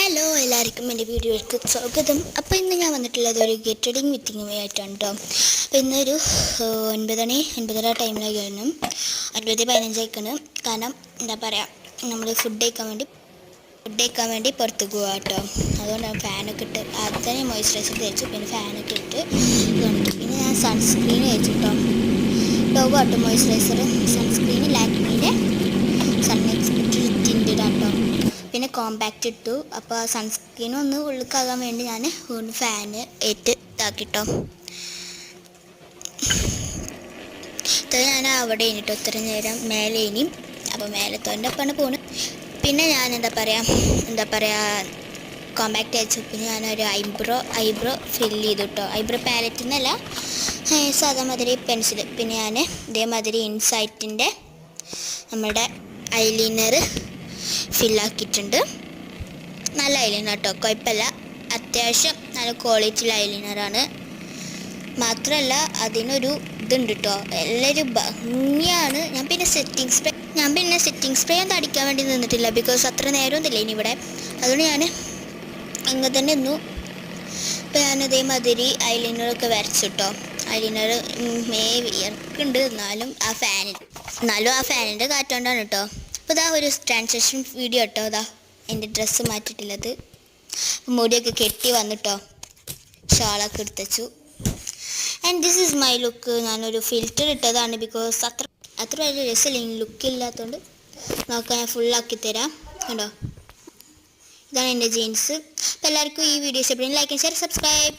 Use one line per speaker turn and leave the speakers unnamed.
Hello എല്ലാവർക്കും എൻ്റെ വീഡിയോയിലേക്ക് സ്വാഗതം. അപ്പോൾ ഇന്ന് ഞാൻ വന്നിട്ടുള്ളത് ഒരു ഗെറ്റ് റെഡിങ് വിത്തിങ്ങുമായി ആയിട്ടാണ് കേട്ടോ. അപ്പോൾ ഇന്നൊരു 9:30 ടൈമിലായിരുന്നു, 9:15 ആയിക്കാണ്. കാരണം എന്താ പറയുക, നമ്മൾ ഫുഡ് കഴിക്കാൻ വേണ്ടി പുറത്ത് പോകാം കേട്ടോ. അതുകൊണ്ടാണ് ഫാനൊക്കെ ഇട്ട് ആദ്യം തന്നെ മോയ്സ്ചറൈസർ തേച്ചു, പിന്നെ ഫാനൊക്കെ ഇട്ട് ഇതുണ്ട്. പിന്നെ ഞാൻ സൺസ്ക്രീൻ തേച്ചു കേട്ടോ. ഡോവ് ആട്ടോ മോയ്സ്ചറൈസർ, സൺസ്ക്രീൻ ലാക്മീൻ്റെ ടിൻറ്റഡ് കേട്ടോ. പിന്നെ കോമ്പാക്റ്റ് ഇട്ടു. അപ്പോൾ സൺസ്ക്രീൻ ഒന്ന് ഉള്ളിക്കാകാൻ വേണ്ടി ഞാൻ ഒന്ന് ഫാന് ഇതാക്കിട്ടോ. ഇത്ര ഞാൻ അവിടെ ഇനിട്ടോ ഇത്ര നേരം മേലെ ഇനി. അപ്പോൾ മേലത്തോൻ്റെ ഒപ്പമാണ് പോകുന്നത്. പിന്നെ ഞാൻ എന്താ പറയുക കോമ്പാക്റ്റ് അയച്ചു. പിന്നെ ഞാനൊരു ഐബ്രോ ഫില്ല് ചെയ്തു കേട്ടോ. ഐബ്രോ പാലറ്റിൽ നിന്നല്ല, സാധാ മാതിരി പെൻസിൽ. പിന്നെ ഞാൻ ഇതേമാതിരി ഇൻസൈറ്റിൻ്റെ നമ്മുടെ ഐലൈനർ ഫില്ലാക്കിയിട്ടുണ്ട്. നല്ല ഐലൈനർ കേട്ടോ, കുഴപ്പമില്ല. അത്യാവശ്യം നല്ല ക്വാളിറ്റിയുള്ള ഐലൈനറാണ്. മാത്രമല്ല അതിനൊരു ഇതുണ്ട് കേട്ടോ, എല്ലാവരും ഭംഗിയാണ്. ഞാൻ പിന്നെ സെറ്റിംഗ് സ്പ്രേ ഒന്നും അടിക്കാൻ വേണ്ടി നിന്നിട്ടില്ല, ബിക്കോസ് അത്ര നേരമൊന്നുമില്ല ഇനി ഇവിടെ. അതുകൊണ്ട് ഞാൻ അങ്ങനെ തന്നെ നിന്നു. ഇപ്പോൾ ഞാൻ ഇതേമാതിരി ഐലൈനറൊക്കെ വരച്ചു കേട്ടോ. ഐലൈനർ വിയർക്കുന്നുണ്ട്, എന്നാലും ആ ഫാനിൻ്റെ കാറ്റുകൊണ്ടാണ് കേട്ടോ. അപ്പോൾ ഇതാ ഒരു ട്രാൻസാക്ഷൻ വീഡിയോ കേട്ടോ. ഇതാ എൻ്റെ ഡ്രസ്സ് മാറ്റിയിട്ടുള്ളത്, മുടിയൊക്കെ കെട്ടി വന്നിട്ടോ, ഷാളൊക്കെ എടുത്തു. And this is my look. ഞാനൊരു ഫിൽറ്റർ ഇട്ടതാണ്, ബിക്കോസ് അത്ര വലിയ രസമില്ല, ലുക്കില്ലാത്തതുകൊണ്ട്. നോക്കാൻ ഞാൻ ഫുള്ളാക്കി തരാം കണ്ടോ. ഇതാണ് എൻ്റെ ജീൻസ്. അപ്പോൾ എല്ലാവർക്കും ഈ വീഡിയോ ഇഷ്ടപ്പെടുമെങ്കിൽ ലൈക്ക് ആൻഡ് ഷെയർ, സബ്സ്ക്രൈബ്.